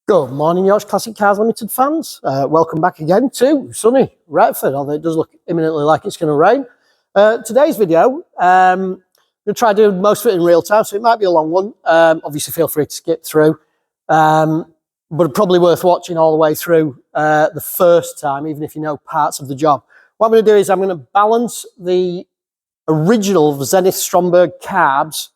Good morning, Yorkshire Classic Cars Limited fans. Welcome back again to sunny Retford, although it does look imminently like it's going to rain. Today's video, I'm going to try to do most of it in real time, so it might be a long one. Obviously, feel free to skip through, but probably worth watching all the way through the first time, even if you know parts of the job. What I'm going to do is I'm going to balance the original Zenith Stromberg carbs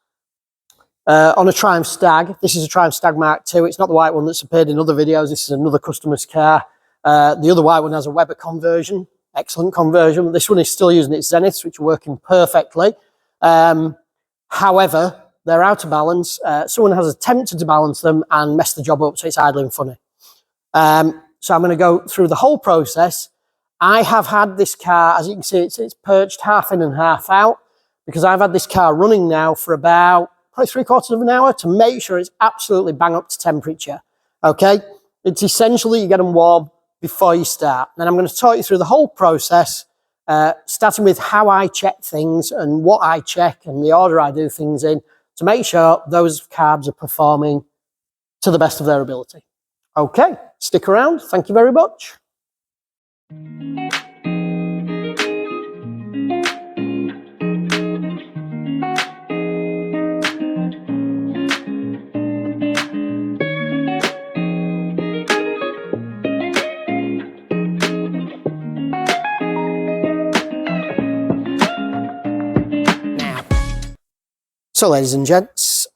on a Triumph Stag. This is a Triumph Stag Mark II. It's not the white one that's appeared in other videos. This is another customer's car. The other white one has a Weber conversion, excellent conversion. This one is still using its Zeniths, which are working perfectly. However, they're out of balance. Someone has attempted to balance them and messed the job up, so it's idling funny. So I'm going to go through the whole process. I have had this car, as you can see, it's perched half in and half out, because I've had this car running now for about probably 3/4 of an hour to make sure it's absolutely bang up to temperature. Okay, it's essential that you get them warm before you start. Then I'm going to talk you through the whole process, starting with how I check things and what I check and the order I do things in to make sure those carbs are performing to the best of their ability. Okay, stick around. Thank you very much. So ladies and gents,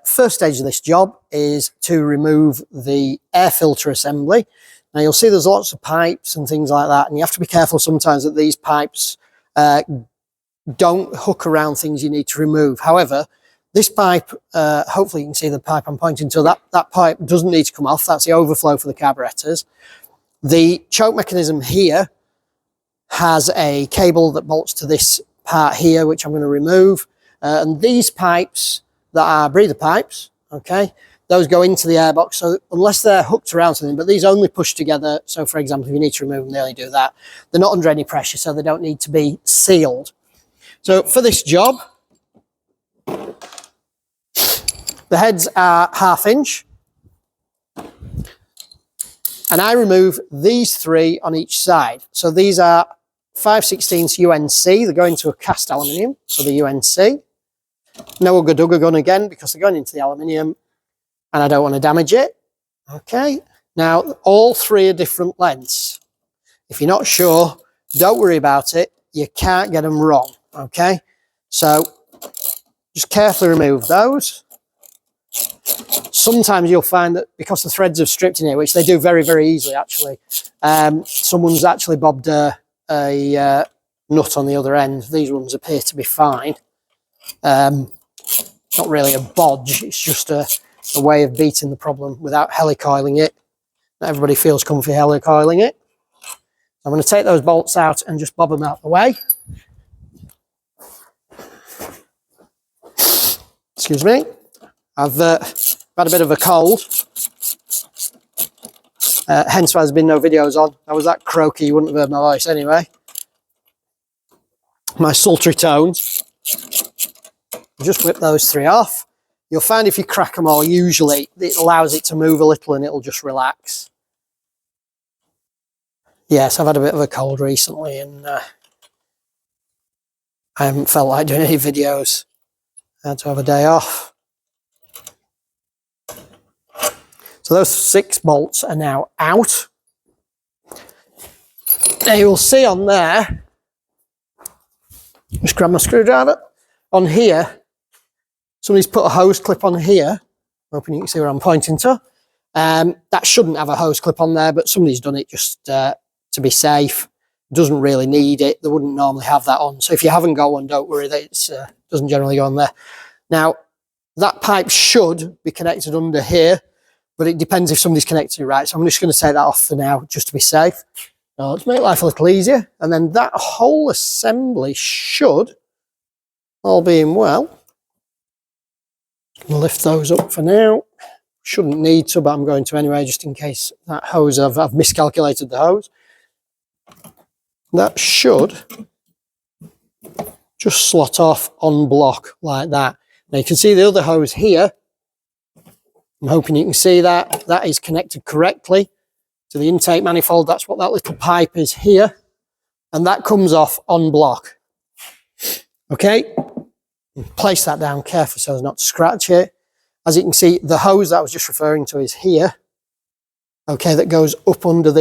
first stage of this job is to remove the air filter assembly. Now you'll see there's lots of pipes and things like that, and you have to be careful sometimes that these pipes don't hook around things you need to remove. However, this pipe, hopefully you can see the pipe I'm pointing to, that pipe doesn't need to come off. That's the overflow for the carburetors. The choke mechanism here has a cable that bolts to this part here, which I'm going to remove. And these pipes that are breather pipes, okay, those go into the airbox. So unless they're hooked around something, but these only push together. So for example, if you need to remove them, they only do that. They're not under any pressure, so they don't need to be sealed. So for this job, the heads are 1/2 inch. And I remove these 3 on each side. So these are 5/16 UNC. They're going to a cast aluminium, so the UNC. No ugga gun again, because they're going into the aluminium and I don't want to damage it. Okay, now all 3 are different lengths. If you're not sure, don't worry about it. You can't get them wrong. Okay, so just carefully remove those. Sometimes you'll find that because the threads have stripped in here, which they do very, very easily actually, someone's actually bobbed a nut on the other end. These ones appear to be fine. Not really a bodge, it's just a way of beating the problem without helicoiling it. Not everybody feels comfy helicoiling it. I'm going to take those bolts out and just bob them out of the way. Excuse me. I've had a bit of a cold. Hence why there's been no videos on. I was that croaky you wouldn't have heard my voice anyway. My sultry tones. Just whip those 3 off. You'll find if you crack them all, usually it allows it to move a little and it'll just relax. Yes, I've had a bit of a cold recently and I haven't felt like doing any videos. I had to have a day off. So those 6 bolts are now out. Now you'll see on there, just grab my screwdriver, on here, somebody's put a hose clip on here. Hoping you can see where I'm pointing to. That shouldn't have a hose clip on there, but somebody's done it just to be safe. Doesn't really need it. They wouldn't normally have that on. So if you haven't got one, don't worry, that it doesn't generally go on there. Now, that pipe should be connected under here, but it depends if somebody's connected it right. So I'm just going to take that off for now, just to be safe. Now, let's make life a little easier. And then that whole assembly should, all being well, lift those up for now. Shouldn't need to, but I'm going to anyway, just in case that hose, I've miscalculated the hose. That should just slot off on block like that. Now you can see the other hose here I'm hoping you can see that. That is connected correctly to the intake manifold. That's what that little pipe is here. And that comes off on block. Okay, place that down carefully so as not to scratch it. As you can see, the hose that I was just referring to is here. Okay, that goes up under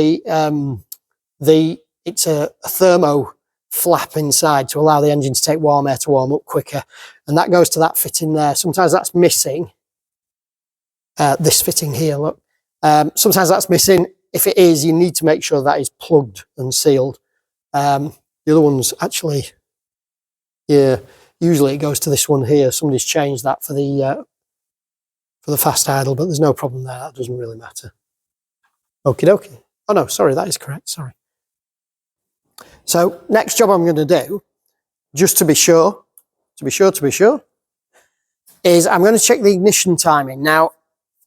it's a thermo flap inside to allow the engine to take warm air to warm up quicker. And that goes to that fitting there. Sometimes that's missing. This fitting here, look. Sometimes that's missing. If it is, you need to make sure that is plugged and sealed. The other ones actually, yeah, usually it goes to this one here. Somebody's changed that for the fast idle, but there's no problem there. That doesn't really matter. Okie dokie. Oh no, sorry, that is correct, sorry. So next job I'm going to do, just to be sure, is I'm going to check the ignition timing. Now,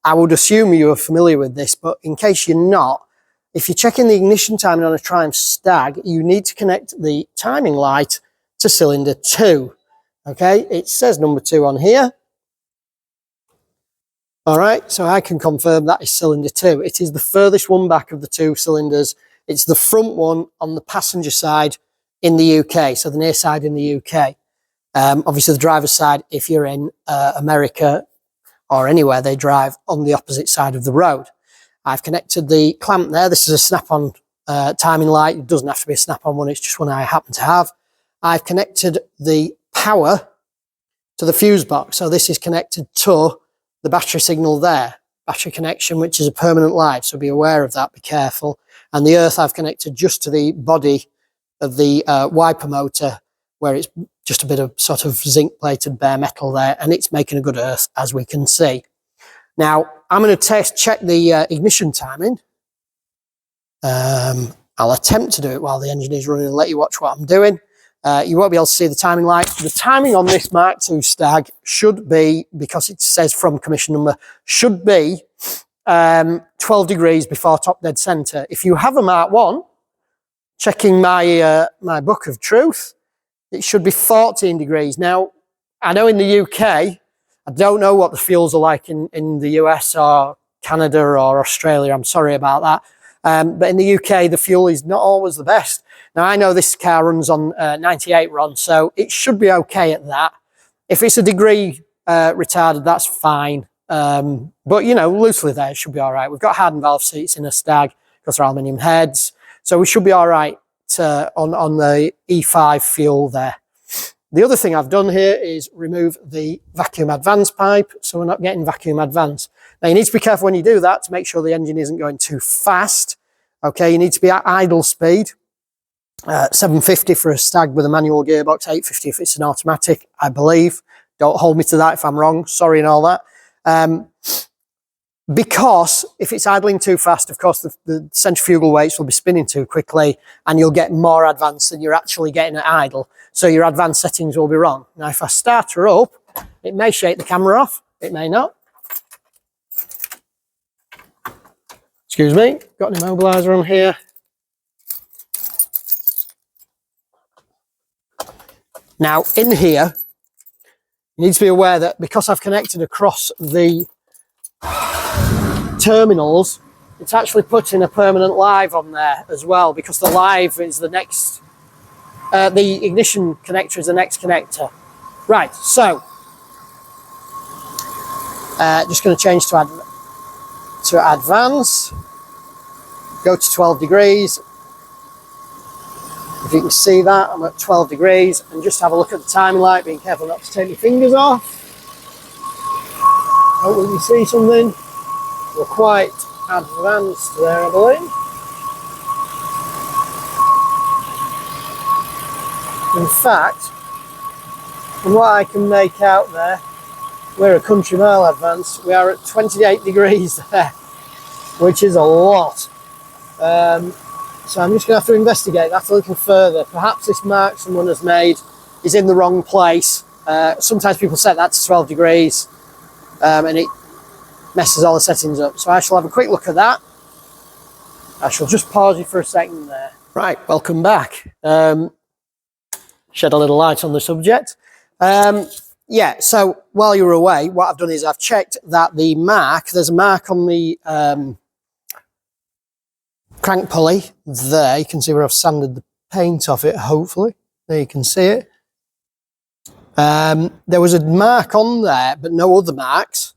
I would assume you are familiar with this, but in case you're not, if you're checking the ignition timing on a Triumph Stag, you need to connect the timing light to cylinder 2. Okay, it says number 2 on here. All right, so I can confirm that is cylinder 2. It is the furthest one back of the 2 cylinders. It's the front one on the passenger side in the UK, so the near side in the UK. Obviously, the driver's side, if you're in America or anywhere, they drive on the opposite side of the road. I've connected the clamp there. This is a snap-on timing light. It doesn't have to be a snap-on one. It's just one I happen to have. I've connected the power to the fuse box. So this is connected to the battery signal there. Battery connection, which is a permanent light. So be aware of that. Be careful. And the earth I've connected just to the body of the wiper motor, where it's just a bit of sort of zinc-plated bare metal there, and it's making a good earth, as we can see. Now, I'm going to check the ignition timing. I'll attempt to do it while the engine is running and let you watch what I'm doing. You won't be able to see the timing light. The timing on this Mark II Stag should be, because it says from commission number, should be 12 degrees before top dead center. If you have a Mark I, checking my book of truth, it should be 14 degrees. Now, I know in the UK, I don't know what the fuels are like in the US or Canada or Australia. I'm sorry about that. But in the UK, the fuel is not always the best. Now, I know this car runs on 98 RON, so it should be okay at that. If it's a degree retarded, that's fine. But, you know, loosely there, it should be all right. We've got hardened valve seats in a Stag because they're aluminium heads. So we should be all right on the E5 fuel there. The other thing I've done here is remove the vacuum advance pipe, so we're not getting vacuum advance. Now, you need to be careful when you do that to make sure the engine isn't going too fast. Okay, you need to be at idle speed. 750 for a Stag with a manual gearbox, 850 if it's an automatic, I believe. Don't hold me to that if I'm wrong, sorry and all that. Because if it's idling too fast, of course, the centrifugal weights will be spinning too quickly and you'll get more advance than you're actually getting at idle. So your advanced settings will be wrong. Now, if I start her up, it may shake the camera off. It may not. Excuse me, got an immobiliser on here. Now, in here, you need to be aware that because I've connected across the terminals, it's actually putting a permanent live on there as well, because the live is the next, the ignition connector is the next connector. Right, so, just going to change to advance, go to 12 degrees. If you can see that, I'm at 12 degrees, and just have a look at the timing light, being careful not to take your fingers off. Hopefully you see something. We're quite advanced there, I believe. In fact, from what I can make out there, we're a country mile advanced. We are at 28 degrees there, which is a lot. So I'm just going to have to investigate that a little further. Perhaps this mark someone has made is in the wrong place. Sometimes people set that to 12 degrees and it messes all the settings up. So I shall have a quick look at that. I shall just pause you for a second there. Right, welcome back. Shed a little light on the subject. yeah, so while you were away, what I've done is I've checked that the mark, there's a mark on the crank pulley there. You can see where I've sanded the paint off it, hopefully. There you can see it. There was a mark on there, but no other marks.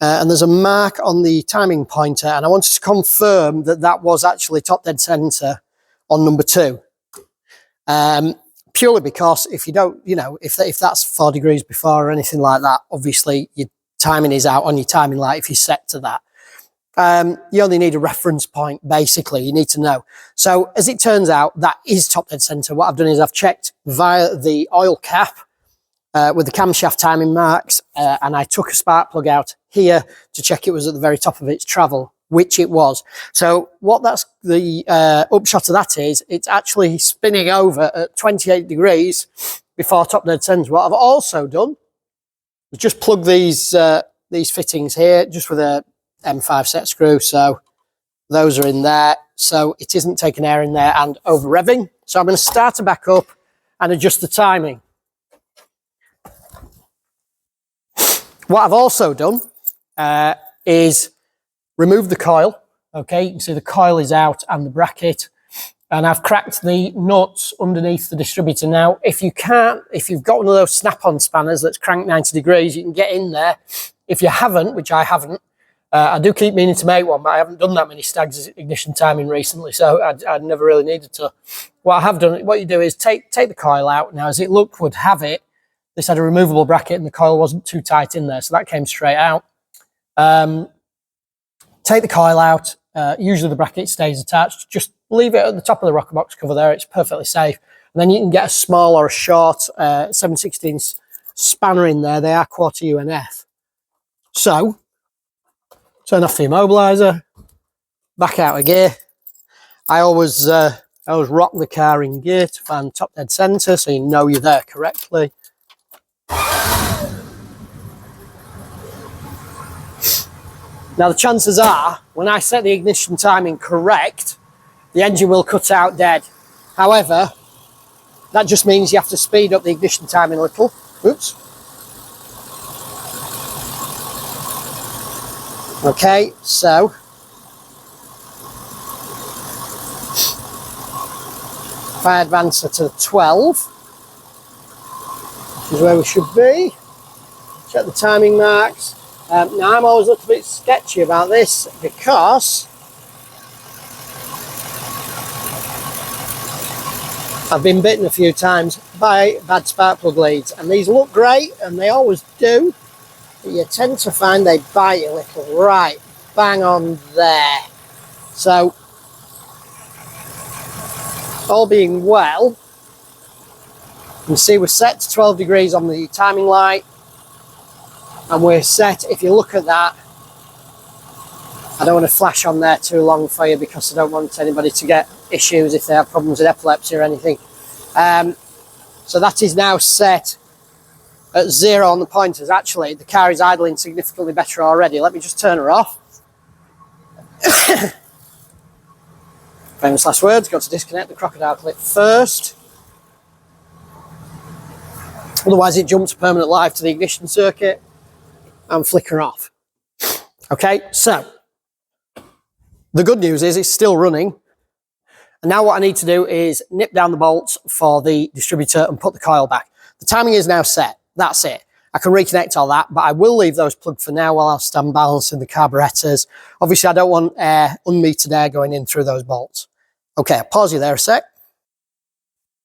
And there's a mark on the timing pointer, and I wanted to confirm that that was actually top dead center on number 2. Purely because if you don't, you know, if that's 4 degrees before or anything like that, obviously your timing is out on your timing light if you're set to that. You only need a reference point, basically. You need to know. So as it turns out, that is top dead center. What I've done is I've checked via the oil cap with the camshaft timing marks, and I took a spark plug out here to check it was at the very top of its travel, which it was. So what that's the upshot of that is, it's actually spinning over at 28 degrees before top dead center. What I've also done is just plug these fittings here just with a M5 set screw. So those are in there. So it isn't taking air in there and over revving. So I'm going to start it back up and adjust the timing. What I've also done is remove the coil. Okay, you can see the coil is out and the bracket, and I've cracked the nuts underneath the distributor. Now, if you've got one of those snap-on spanners that's cranked 90 degrees, you can get in there. If you haven't, which I haven't, I do keep meaning to make one, but I haven't done that many Stags ignition timing recently, so I'd never really needed to. What I have done, what you do is take the coil out. Now, as it would have it, this had a removable bracket and the coil wasn't too tight in there, so that came straight out. Take the coil out. Usually the bracket stays attached. Just leave it at the top of the rocker box cover there. It's perfectly safe. And then you can get a small or a short 7/16 spanner in there. They are 1/4 UNF. So, turn off the immobiliser. Back out of gear. I always rock the car in gear to find top dead centre, so you know you're there correctly. Now the chances are, when I set the ignition timing correct, the engine will cut out dead. However, that just means you have to speed up the ignition timing a little. Oops. Okay, so if I advance it to 12, which is where we should be, check the timing marks. Now I'm always a little bit sketchy about this because I've been bitten a few times by bad spark plug leads, and these look great and they always do, but you tend to find they bite a little. Right, bang on there. So all being well, you can see we're set to 12 degrees on the timing light. And we're set, if you look at that, I don't want to flash on there too long for you because I don't want anybody to get issues if they have problems with epilepsy or anything. So that is now set at 0 on the pointers. Actually, the car is idling significantly better already. Let me just turn her off. Famous last words, got to disconnect the crocodile clip first. Otherwise it jumps permanent live to the ignition circuit and flicker off. Okay, so the good news is it's still running. And now what I need to do is nip down the bolts for the distributor and put the coil back. The timing is now set. That's it. I can reconnect all that, but I will leave those plugged for now while I'll stand balancing the carburetors. Obviously, I don't want air, unmetered air going in through those bolts. Okay, I'll pause you there a sec.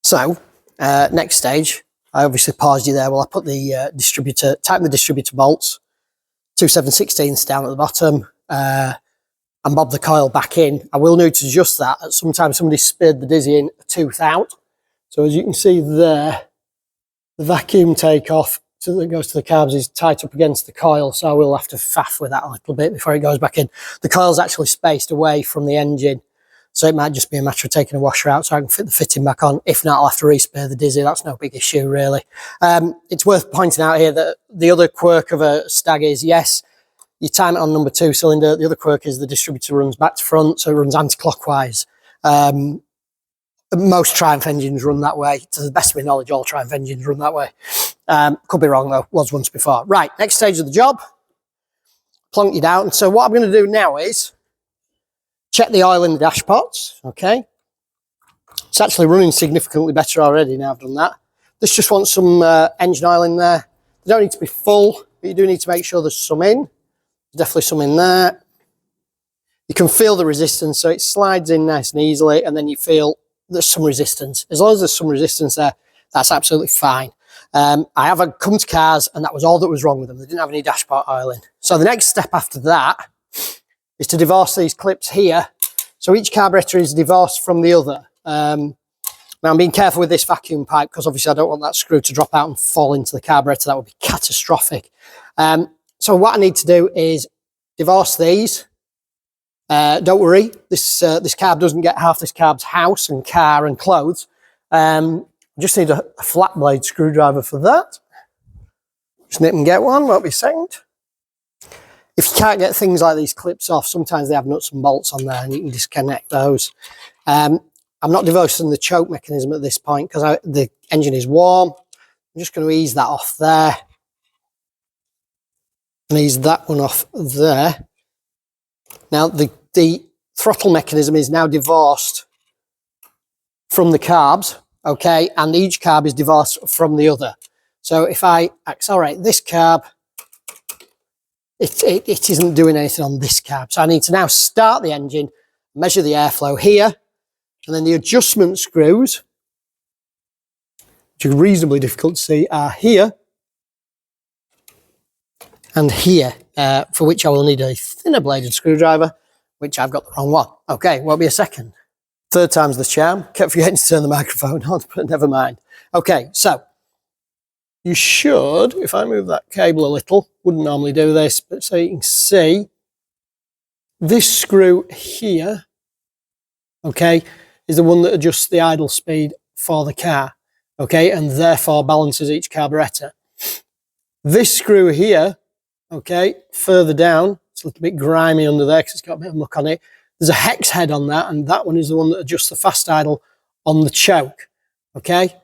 So, next stage, I obviously paused you there while I put the distributor, tighten the distributor bolts. 2 7/16ths down at the bottom, and bob the coil back in. I will need to adjust that. Sometimes somebody speared the dizzying a tooth out. So as you can see there, the vacuum takeoff that goes to the carbs is tight up against the coil, so I will have to faff with that a little bit before it goes back in. The coil's actually spaced away from the engine, so it might just be a matter of taking a washer out so I can fit the fitting back on. If not, I'll have to re-spare the dizzy. That's no big issue, really. It's worth pointing out here that the other quirk of a Stag is, yes, you time it on number 2 cylinder. The other quirk is the distributor runs back to front, so it runs anti-clockwise. Most Triumph engines run that way. To the best of my knowledge, all Triumph engines run that way. Could be wrong though, was once before. Right, next stage of the job, plonk you down. So what I'm going to do now is check the oil in the dash pots, okay? It's actually running significantly better already now I've done that. This just wants some engine oil in there. They don't need to be full, but you do need to make sure there's some in. Definitely some in there. You can feel the resistance, so it slides in nice and easily, and then you feel there's some resistance. As long as there's some resistance there, that's absolutely fine. I have come to cars, and that was all that was wrong with them. They didn't have any dashpot oil in. So the next step after that is to divorce these clips here. So each carburetor is divorced from the other. Now I'm being careful with this vacuum pipe because obviously I don't want that screw to drop out and fall into the carburetor. That would be catastrophic. So what I need to do is divorce these. Don't worry, this carb doesn't get half this carb's house and car and clothes. I just need a flat blade screwdriver for that. Just nip and get one, won't be a second. If you can't get things like these clips off, sometimes they have nuts and bolts on there and you can disconnect those. I'm not divorcing the choke mechanism at this point because the engine is warm. I'm just going to ease that off there. And ease that one off there. Now the throttle mechanism is now divorced from the carbs, okay, and each carb is divorced from the other. So if I accelerate this carb, it isn't doing anything on this carb. So I need to now start the engine, measure the airflow here, and then the adjustment screws, which are reasonably difficult to see, are here and here, for which I will need a thinner bladed screwdriver, which I've got the wrong one. Okay, won't be a second. Third time's the charm. Kept forgetting to turn the microphone on, but never mind. Okay, so you should, if I move that cable a little, wouldn't normally do this, but so you can see this screw here, okay, is the one that adjusts the idle speed for the car, okay, and therefore balances each carburetor. This screw here, okay, further down, it's a little bit grimy under there because it's got a bit of muck on it. There's a hex head on that, and that one is the one that adjusts the fast idle on the choke, okay?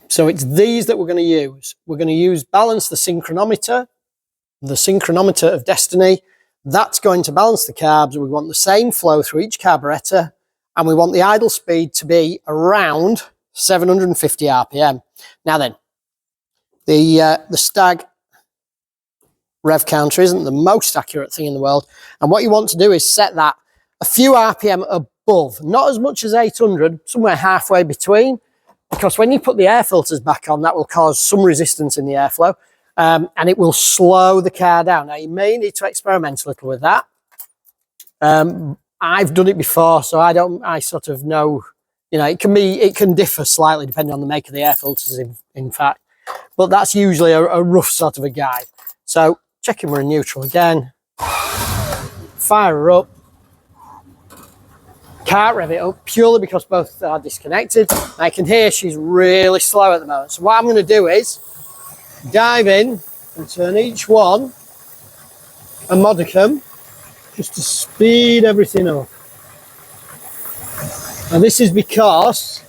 So it's these that we're going to use. We're going to balance the synchronometer of destiny. That's going to balance the carbs. We want the same flow through each carburetor, and we want the idle speed to be around 750 RPM. Now then, the Stag rev counter isn't the most accurate thing in the world, and what you want to do is set that a few RPM above, not as much as 800, somewhere halfway between, because when you put the air filters back on, that will cause some resistance in the airflow, and it will slow the car down. Now you may need to experiment a little with that. I've done it before, so I sort of know, you know, it can differ slightly depending on the make of the air filters, in fact, but that's usually a rough sort of a guide. So checking we're in neutral again, fire her up, can't rev it up purely because both are disconnected. I can hear she's really slow at the moment. So what I'm going to do is dive in and turn each one a modicum just to speed everything up. And this is because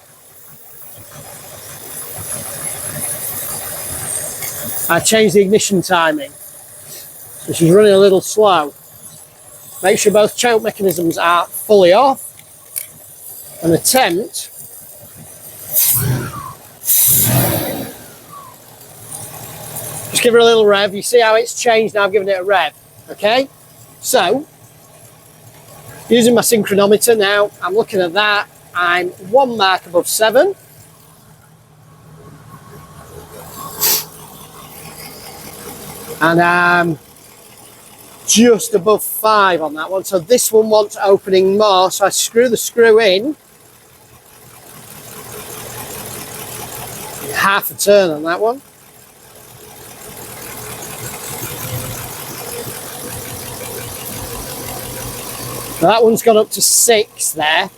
I changed the ignition timing. So she's running a little slow. Make sure both choke mechanisms are fully off. And attempt just give her a little rev. You see how it's changed now? I've given it a rev. Okay, so using my synchronometer now, I'm looking at that. I'm 1 mark above 7. And I'm just above 5 on that one. So this one wants opening more. So I screw the screw in. Half a turn on that one. Now that one's gone up to 6 there.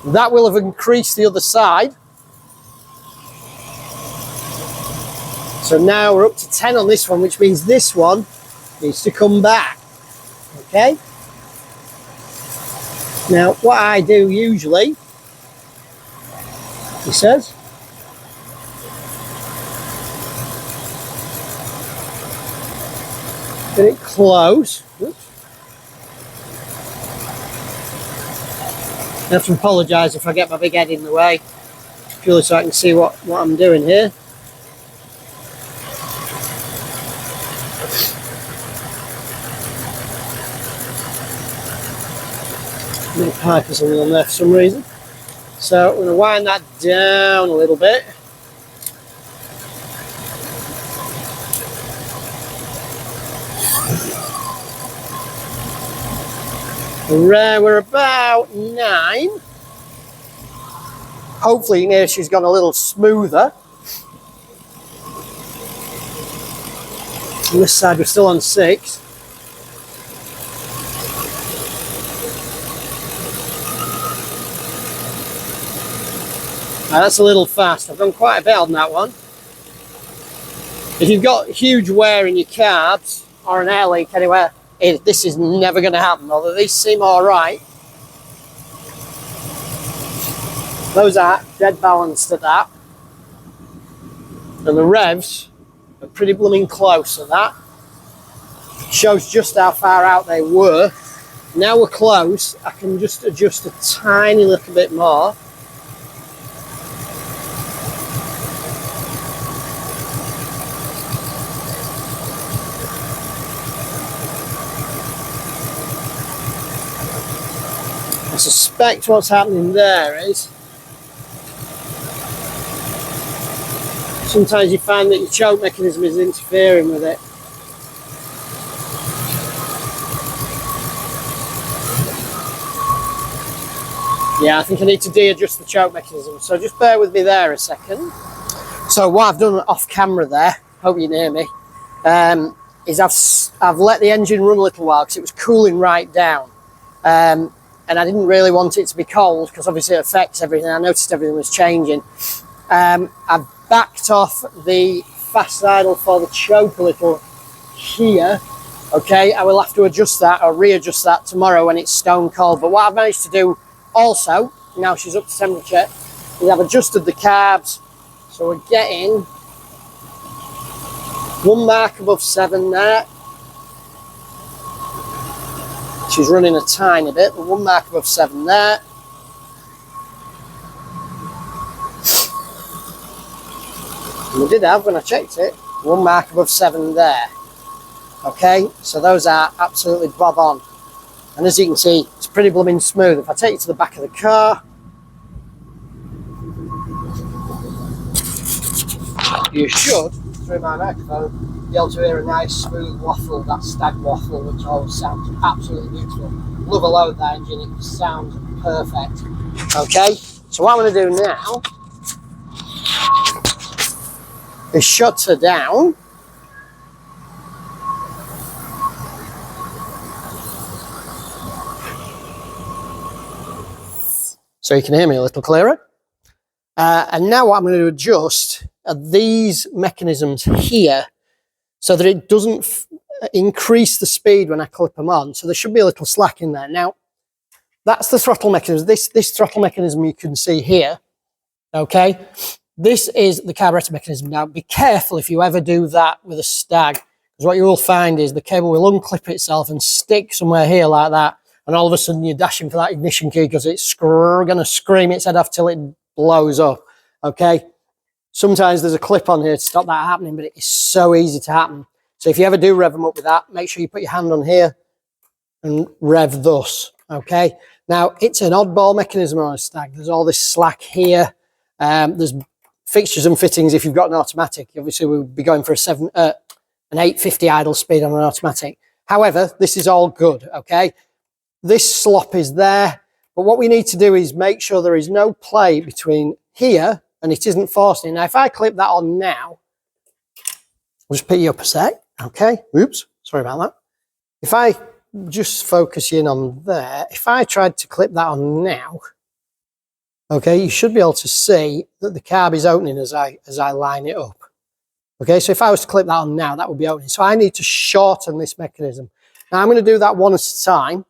That will have increased the other side. So now we're up to 10 on this one, which means this one needs to come back. Okay? Now what I do usually, he says, Get it close. Oops. I have to apologise if I get my big head in the way, purely so I can see what I'm doing here. The pipe is on there for some reason. So I'm going to wind that down a little bit. We're about 9. Hopefully you can hear she's gone a little smoother. On this side we're still on 6. Now that's a little fast. I've done quite a bit on that one. If you've got huge wear in your carbs or an air leak anywhere, this is never going to happen, although these seem alright. Those are dead balanced at that. And the revs are pretty blooming close to that. Shows just how far out they were. Now we're close, I can just adjust a tiny little bit more. I suspect what's happening there is sometimes you find that your choke mechanism is interfering with it. Yeah, I think I need to de-adjust the choke mechanism, so just bear with me there a second. So what I've done off camera there, hope you can hear me, is I've let the engine run a little while because it was cooling right down. And I didn't really want it to be cold because obviously it affects everything. I noticed everything was changing. I've backed off the fast idle for the choke a little here. Okay, I will have to adjust that or readjust that tomorrow when it's stone cold. But what I've managed to do also, now she's up to temperature, is I've adjusted the carbs. So we're getting 1 mark above 7 there. She's running a tiny bit, but 1 mark above 7 there. And we did have, when I checked it, 1 mark above 7 there. Okay, so those are absolutely bob on. And as you can see, it's pretty blooming smooth. If I take you to the back of the car, you should, through my microphone, be able to hear a nice smooth waffle, that Stag waffle, which always sounds absolutely beautiful. Love a load that engine, it sounds perfect. Okay, so what I'm going to do now is shut her down. So you can hear me a little clearer. And now what I'm going to adjust are these mechanisms here, so that it doesn't increase the speed when I clip them on. So there should be a little slack in there. Now, that's the throttle mechanism. This throttle mechanism you can see here, okay? This is the carburetor mechanism. Now, be careful if you ever do that with a Stag, because what you will find is the cable will unclip itself and stick somewhere here like that, and all of a sudden you're dashing for that ignition key because it's going to scream its head off till it blows up, okay? Sometimes there's a clip on here to stop that happening, but it is so easy to happen. So if you ever do rev them up with that, make sure you put your hand on here and rev thus, okay? Now, it's an oddball mechanism on a Stag. There's all this slack here. There's fixtures and fittings if you've got an automatic. Obviously, we'll be going for an 850 idle speed on an automatic. However, this is all good, okay? This slop is there, but what we need to do is make sure there is no play between here and it isn't forcing. Now, if I clip that on now, I'll just pick you up a sec, okay? Oops, sorry about that. If I just focus in on there, if I tried to clip that on now, okay, you should be able to see that the carb is opening as I line it up. Okay, so if I was to clip that on now, that would be opening. So I need to shorten this mechanism. Now I'm going to do that one at a time.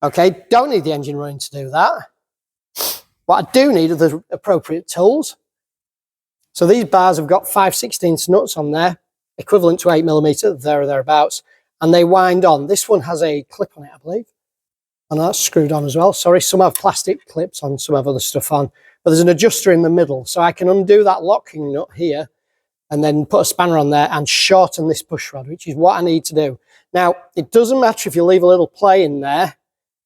Okay, don't need the engine running to do that. What I do need are the appropriate tools. So these bars have got 5/16 nuts on there, equivalent to 8mm, there or thereabouts. and they wind on. This one has a clip on it, I believe. And that's screwed on as well. Sorry, some have plastic clips on, some have other stuff on. But there's an adjuster in the middle. So I can undo that locking nut here and then put a spanner on there and shorten this push rod, which is what I need to do. Now, it doesn't matter if you leave a little play in there.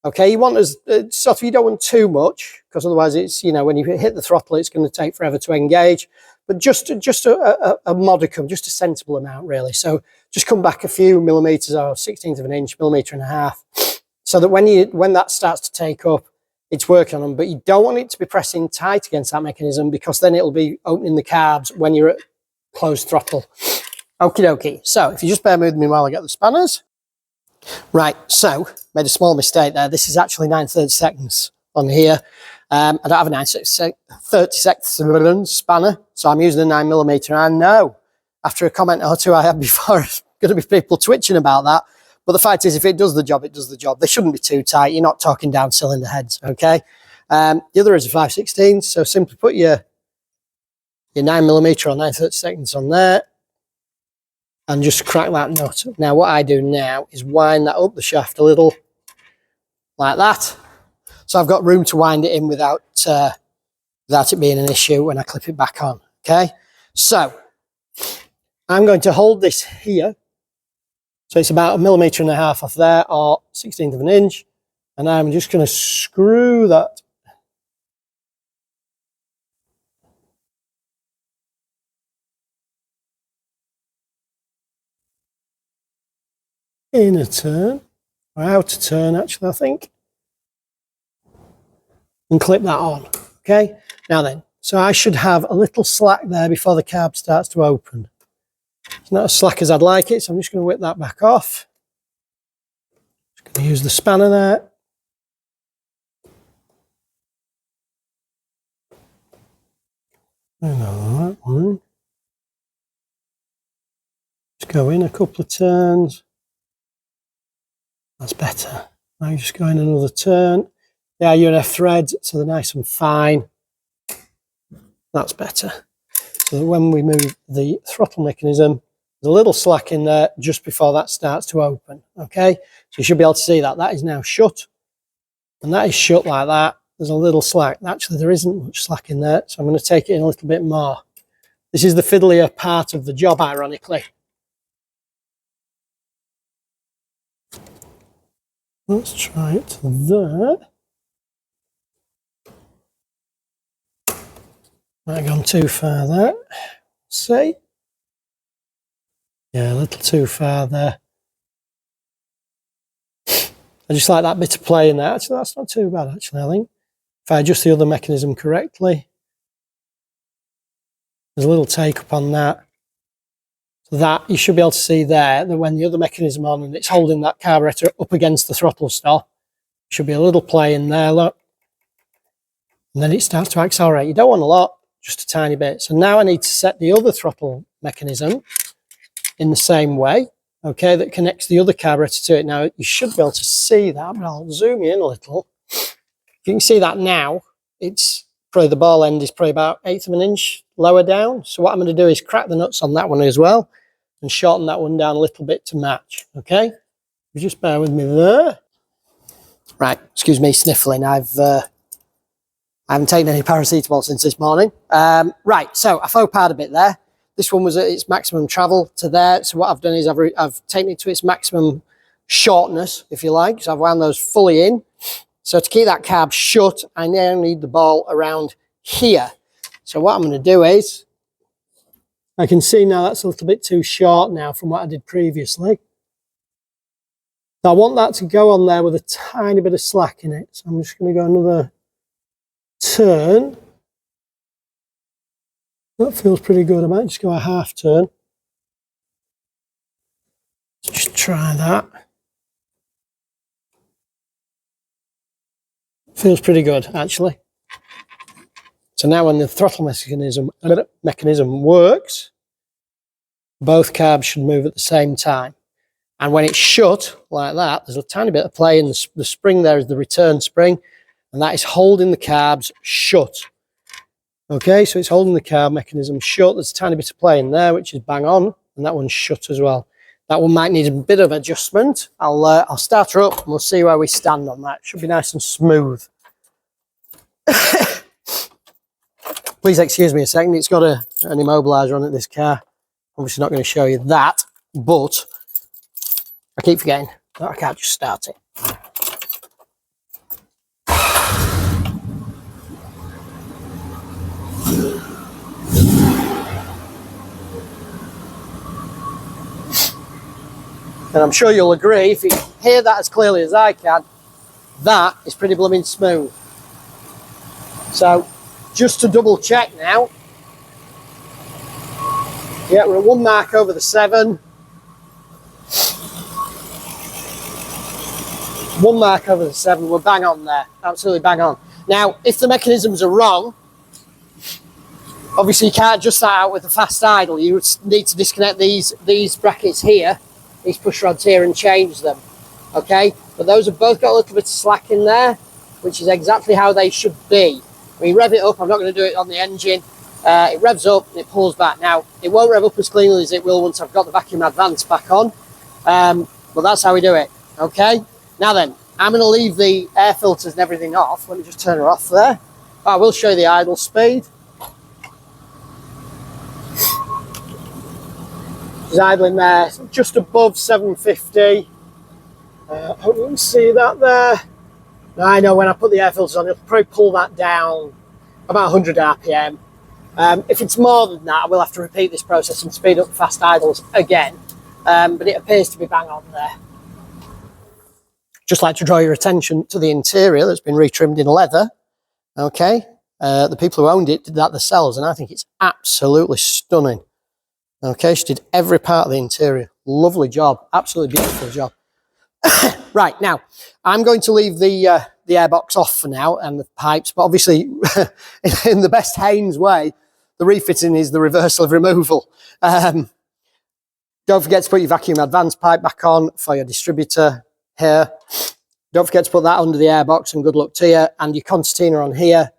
Okay, you want as sort of, you don't want too much, because otherwise it's, you know, when you hit the throttle, it's going to take forever to engage. But just a modicum, just a sensible amount, really. So just come back a few millimeters or 1/16 of an inch, millimetre and a half. So that when that starts to take up, it's working on them. But you don't want it to be pressing tight against that mechanism, because then it'll be opening the carbs when you're at closed throttle. Okie dokie. So if you just bear with me while I get the spanners. Right, so made a small mistake there. This is actually 9/32 on here. I don't have a 9/32 spanner, so I'm using a 9mm. I know after a comment or two I had before, there's going to be people twitching about that. But the fact is, if it does the job, it does the job. They shouldn't be too tight. You're not talking down cylinder heads, okay? The other is a 5/16, so simply put your 9mm or 9/32 on there and just crack that nut. Now, what I do now is wind that up the shaft a little, like that. So I've got room to wind it in without it being an issue when I clip it back on, okay? So I'm going to hold this here. So it's about 1.5 millimeters off there, or 1/16 of an inch. And I'm just going to screw that inner turn, or outer turn actually, I think, and clip that on, okay? Now then, so I should have a little slack there before the carb starts to open. It's not as slack as I'd like it, so I'm just going to whip that back off. Just going to use the spanner there. That one. Just go in a couple of turns. That's better. Now just go in another turn. They are UNF threads, so they're nice and fine. That's better. So that when we move the throttle mechanism, there's a little slack in there just before that starts to open, okay? So you should be able to see that. That is now shut, and that is shut like that. There's a little slack. Actually, there isn't much slack in there, so I'm going to take it in a little bit more. This is the fiddlier part of the job, ironically. Let's try it there. Might have gone too far there. See? Yeah, a little too far there. I just like that bit of play in there. Actually, that's not too bad, actually, I think. If I adjust the other mechanism correctly. There's a little take up on that. So that, you should be able to see there, that when the other mechanism on and it's holding that carburetor up against the throttle stop, should be a little play in there, look. And then it starts to accelerate. You don't want a lot, just a tiny bit. So now I need to set the other throttle mechanism in the same way, okay, that connects the other carburetor to it. Now, you should be able to see that, but I'll zoom in a little. You can see that now, it's probably the ball end is probably about 1/8 of an inch lower down. So what I'm going to do is crack the nuts on that one as well and shorten that one down a little bit to match, okay? You just bear with me there. Right, excuse me sniffling. I haven't taken any paracetamol since this morning. Right, so I faux pas a bit there. This one was at its maximum travel to there. So what I've done is I've taken it to its maximum shortness, if you like. So I've wound those fully in. So to keep that carb shut, I now need the ball around here. So what I'm going to do is, I can see now that's a little bit too short now from what I did previously. So I want that to go on there with a tiny bit of slack in it. So I'm just going to go another turn. That feels pretty good. I might just go a half turn. Let's just try that. Feels pretty good, actually. So now when the throttle mechanism works, both carbs should move at the same time. And when it's shut, like that, there's a tiny bit of play in the spring there is the return spring, and that is holding the carbs shut. Okay, so it's holding the carb mechanism shut. There's a tiny bit of play in there, which is bang on, and that one's shut as well. That one might need a bit of adjustment. I'll start her up and we'll see where we stand on that. Should be nice and smooth. Please excuse me a second. It's got an immobiliser on it, this car. Obviously not going to show you that, but I keep forgetting that I can't just start it. And I'm sure you'll agree, if you hear that as clearly as I can, that is pretty blooming smooth. So, just to double check now, yeah, we're at 1 mark over the 7. 1 mark over the 7, we're bang on there, absolutely bang on. Now, if the mechanisms are wrong, obviously you can't adjust that out with the fast idle. You would need to disconnect these brackets here, these push rods here, and change them, okay? But those have both got a little bit of slack in there, which is exactly how they should be. When you rev it up, I'm not going to do it on the engine, it revs up and it pulls back. Now, it won't rev up as cleanly as it will once I've got the vacuum advance back on, but that's how we do it, okay? Now then, I'm going to leave the air filters and everything off. Let me just turn her off there. I will show you the idle speed. She's idling there, just above 750. Hope you can see that there. Now, I know when I put the air filters on, it'll probably pull that down about 100 RPM. If it's more than that, I will have to repeat this process and speed up the fast idles again. But it appears to be bang on there. Just like to draw your attention to the interior that's been retrimmed in leather. Okay, the people who owned it did that themselves, and I think it's absolutely stunning. Okay, she did every part of the interior. Lovely job, absolutely beautiful job. Right, now, I'm going to leave the airbox off for now and the pipes, but obviously, in the best Haynes way, the refitting is the reversal of removal. Don't forget to put your vacuum advance pipe back on for your distributor here. Don't forget to put that under the airbox, and good luck to you. And your concertina on here.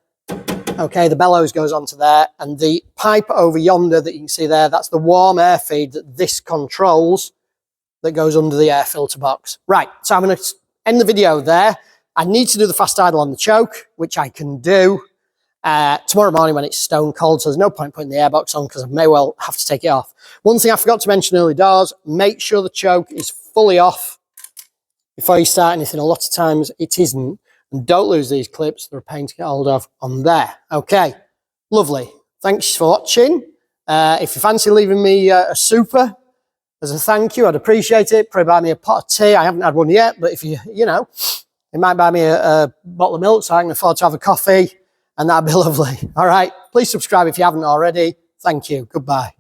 Okay, the bellows goes onto there, and the pipe over yonder that you can see there, that's the warm air feed that this controls, that goes under the air filter box. Right, so I'm going to end the video there. I need to do the fast idle on the choke, which I can do tomorrow morning when it's stone cold, so there's no point putting the airbox on because I may well have to take it off. One thing I forgot to mention early doors, make sure the choke is fully off before you start anything. A lot of times it isn't. And don't lose these clips, they're a pain to get hold of on there. Okay, lovely. Thanks for watching. If you fancy leaving me a super as a thank you, I'd appreciate it. Probably buy me a pot of tea. I haven't had one yet, but if you know, you might buy me a bottle of milk so I can afford to have a coffee, and that'd be lovely. All right, please subscribe if you haven't already. Thank you. Goodbye.